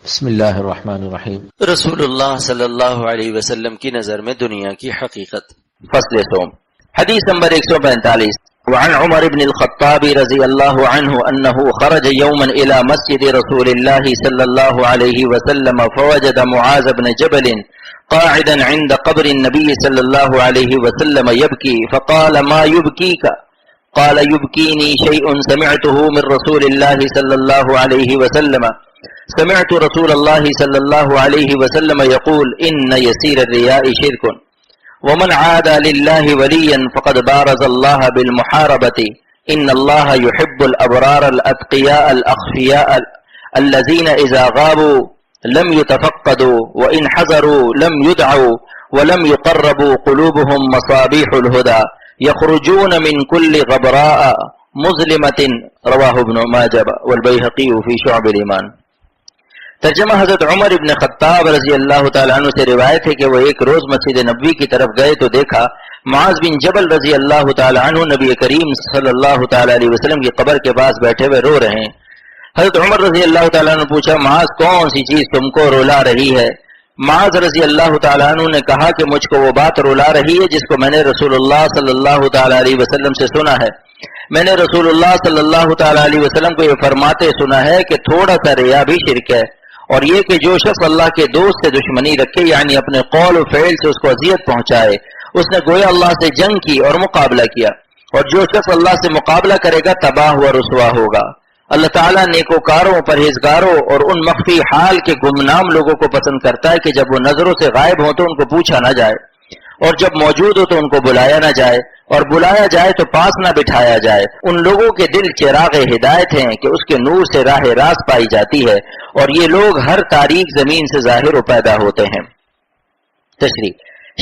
بسم اللہ الرحمن الرحیم۔ رسول اللہ صلی اللہ علیہ وسلم کی نظر میں دنیا کی حقیقت، فصل سوم، حدیث نمبر 145۔ وعن عمر بن الخطاب رضی اللہ عنہ انه خرج يوما الى مسجد رسول الله صلی اللہ علیہ وسلم فوجد معاذ بن جبل قاعدا عند قبر النبي صلی اللہ علیہ وسلم يبكي فقال ما يبكيك؟ قال يبكيني شيء سمعته من رسول الله صلی اللہ علیہ وسلم سمعت رسول الله صلى الله عليه وسلم يقول إن يسير الرياء شرك ومن عاد لله وليا فقد بارز الله بالمحاربة إن الله يحب الأبرار الأتقياء الأخفياء الذين إذا غابوا لم يتفقدوا وإن حذروا لم يدعوا ولم يقربوا قلوبهم مصابيح الهدى يخرجون من كل غبراء مظلمة رواه ابن ماجه والبيهقي في شعب الإيمان۔ ترجمہ حضرت عمر ابن خطاب رضی اللہ تعالیٰ عنہ سے روایت ہے کہ وہ ایک روز مسجد نبوی کی طرف گئے تو دیکھا معاذ بن جبل رضی اللہ تعالیٰ عنہ نبی کریم صلی اللہ تعالیٰ علیہ وسلم کی قبر کے پاس بیٹھے ہوئے رو رہے ہیں۔ حضرت عمر رضی اللہ تعالیٰ عنہ نے پوچھا معاذ کون سی چیز تم کو رلا رہی ہے؟ معاذ رضی اللہ تعالیٰ عنہ نے کہا کہ مجھ کو وہ بات رلا رہی ہے جس کو میں نے رسول اللہ صلی اللہ تعالیٰ علیہ وسلم سے سنا ہے۔ میں نے رسول اللہ صلی اللہ تعالیٰ علیہ وسلم کو یہ فرماتے سنا ہے کہ تھوڑا سا ریا بھی شرک ہے، اور یہ کہ جو شخص اللہ کے دوست سے دشمنی رکھے یعنی اپنے قول و فعل سے اس کو اذیت پہنچائے اس نے گویا اللہ سے جنگ کی اور مقابلہ کیا، اور جو شخص اللہ سے مقابلہ کرے گا تباہ و رسوا ہوگا۔ اللہ تعالیٰ نیکوکاروں، پرہیزگاروں اور ان مخفی حال کے گمنام لوگوں کو پسند کرتا ہے کہ جب وہ نظروں سے غائب ہوں تو ان کو پوچھا نہ جائے، اور جب موجود ہو تو ان کو بلایا نہ جائے، اور بلایا جائے تو پاس نہ بٹھایا جائے۔ ان لوگوں کے دل چراغ ہدایت ہیں کہ اس کے نور سے راہ راست پائی جاتی ہے، اور یہ لوگ ہر تاریک زمین سے ظاہر و پیدا ہوتے ہیں۔ تشریح: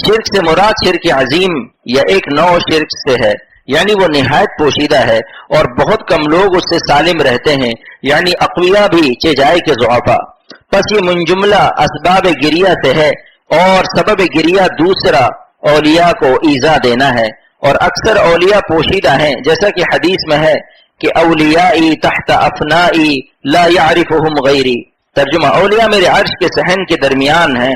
شرک سے مراد شرک عظیم یا ایک نوع شرک سے ہے، یعنی وہ نہایت پوشیدہ ہے اور بہت کم لوگ اس سے سالم رہتے ہیں، یعنی اقویاء بھی چجائے کے ضعفاء۔ پس یہ منجملہ اسباب گریہ سے ہے، اور سبب گریہ دوسرا اولیاء کو ایذا دینا ہے، اور اکثر اولیاء پوشیدہ ہیں، جیسا کہ حدیث میں ہے کہ اولیائی تحت افنائی لا یعرفہم غیری۔ ترجمہ: اولیاء میرے عرش کے صحن کے درمیان ہیں،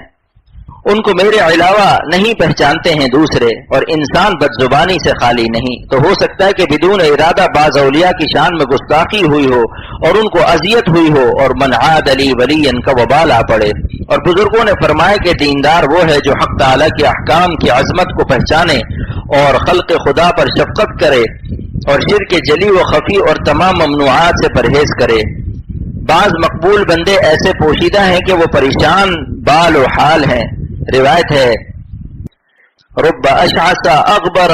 ان کو میرے علاوہ نہیں پہچانتے ہیں دوسرے، اور انسان بدزبانی سے خالی نہیں۔ تو ہو سکتا ہے کہ بدون ارادہ بعض اولیاء کی شان میں گستاخی ہوئی ہو اور ان کو اذیت ہوئی ہو، اور من عاد لی ولی کا وبال آ پڑے۔ اور بزرگوں نے فرمایا کہ دیندار وہ ہے جو حق تعالیٰ کے احکام کی عظمت کو پہچانے اور خلق خدا پر شفقت کرے، اور شرک جلی و خفی اور تمام ممنوعات سے پرہیز کرے۔ بعض مقبول بندے ایسے پوشیدہ ہیں کہ وہ پریشان بال و حال ہیں۔ روایت ہے رب اشعث اغبر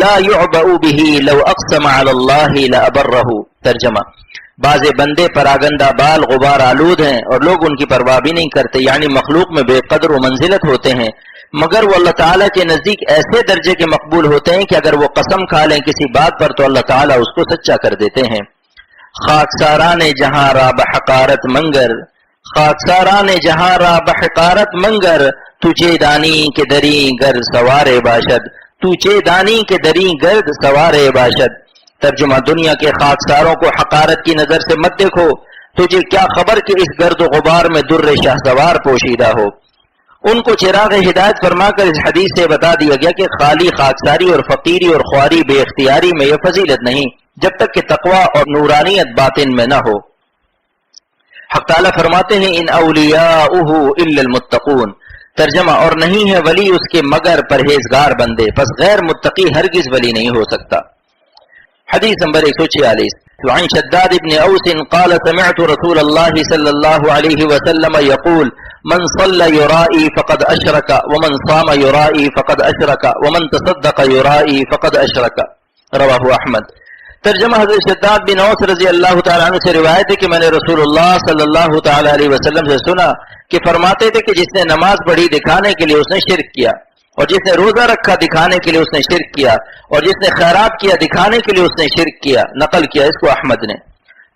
لا يعبأ به لو اقسم على الله لابره۔ ترجمہ: بعض بندے پراگندہ بال غبار آلود ہیں اور لوگ ان کی پرواہ بھی نہیں کرتے، یعنی مخلوق میں بے قدر و منزلت ہوتے ہیں، مگر وہ اللہ تعالیٰ کے نزدیک ایسے درجے کے مقبول ہوتے ہیں کہ اگر وہ قسم کھا لیں کسی بات پر تو اللہ تعالیٰ اس کو سچا کر دیتے ہیں۔ خاکساران جہاں را بحقارت منگر، خاکساران جہاں را بحقارت منگر، تجھے دانی کے دری گر سوارے باشد، تجھے دانی کے دری گرد سوارے باشد۔ ترجمہ: دنیا کے خاکساروں کو حقارت کی نظر سے مت دیکھو، تجھے کیا خبر کہ اس گرد و غبار میں در شاہ سوار پوشیدہ ہو۔ ان کو چراغ ہدایت فرما کر اس حدیث سے بتا دیا گیا کہ خالی خاکساری اور فقیری اور خواری بے اختیاری میں یہ فضیلت نہیں جب تک کہ تقوی اور نورانیت باطن میں نہ ہو۔ حق تعالیٰ فرماتے ہیں ان اولیاؤہ الا المتقون۔ ترجمہ: اور نہیں ہے ولی اس کے مگر پرہیزگار بندے، پس غیر متقی ہرگز ولی نہیں ہو سکتا۔ حدیث نمبر 146۔ وعن شداد بن اوس قال سمعت رسول اللہ صلی اللہ علیہ وسلم يقول من صلى يرائي فقد اشرك ومن صام يرائي فقد اشرك ومن تصدق يرائي فقد اشرك رواہ احمد۔ ترجمہ: حضرت شداد بن اوس رضی اللہ تعالیٰ عنہ سے روایت ہے کہ میں نے رسول اللہ صلی اللہ تعالیٰ علیہ وسلم سے سنا کہ فرماتے تھے کہ جس نے نماز پڑھی دکھانے کے لیے اس نے شرک کیا، اور جس نے روزہ رکھا دکھانے کے لیے اس نے شرک کیا، اور جس نے خیرات کیا دکھانے کے لیے اس نے شرک کیا۔ نقل کیا اس کو احمد نے۔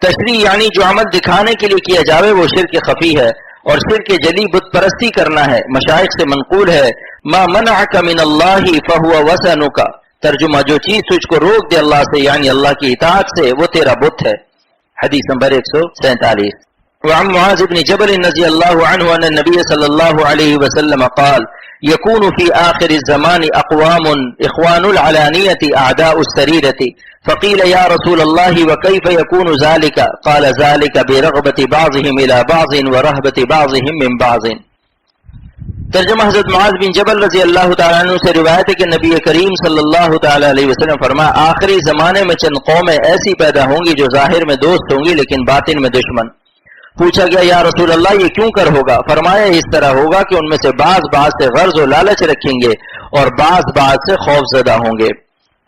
تشریح: یعنی جو عمل دکھانے کے لیے کیا جاوے وہ شرک خفی ہے، اور شرک جلی بت پرستی کرنا ہے۔ مشائخ سے منقول ہے ما منعک من اللہ فہو وثنک۔ ترجمہ: جو چیز تجھ کو روک دے اللہ سے یعنی اللہ کی اطاعت سے وہ تیرا بت ہے۔ حدیث نمبر 147۔ وعن معاذ بن جبل رضي الله عنه أن النبي صلى الله عليه وسلم قال يكون في آخر الزمان أقوام إخوان العلانية أعداء السريرة فقيل يا رسول الله وكيف يكون ذلك قال ذلك برغبة بعضهم إلى بعض ورهبة بعضهم من بعض. ترجمہ حضرت معاذ بن جبل رضی اللہ تعالیٰ عنہ سے روایت ہے کہ نبی کریم صلی اللہ تعالیٰ علیہ وسلم فرمایا آخری زمانے میں چند قومیں ایسی پیدا ہوں گی جو ظاہر میں دوست ہوں گی لیکن باطن میں دشمن. پوچھا گیا یا رسول اللہ یہ کیوں کر ہوگا؟ فرمایا اس طرح ہوگا کہ ان میں سے بعض سے غرض و لالچ رکھیں گے اور بعض سے خوف زدہ ہوں گے.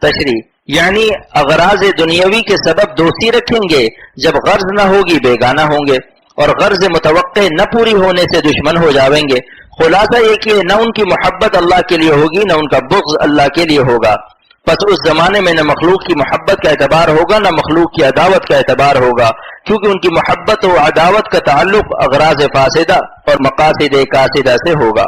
تشریح یعنی اغراض دنیاوی کے سبب دوستی رکھیں گے، جب غرض نہ ہوگی بیگانہ ہوں گے، اور غرض متوقع نہ پوری ہونے سے دشمن ہو جاویں گے. خلاصہ یہ کہ نہ ان کی محبت اللہ کے لیے ہوگی نہ ان کا بغض اللہ کے لیے ہوگا. پس اس زمانے میں نہ مخلوق کی محبت کا اعتبار ہوگا نہ مخلوق کی عداوت کا اعتبار ہوگا، کیونکہ ان کی محبت و عداوت کا تعلق اغراض فاسدہ اور مقاصد قاصدہ سے ہوگا.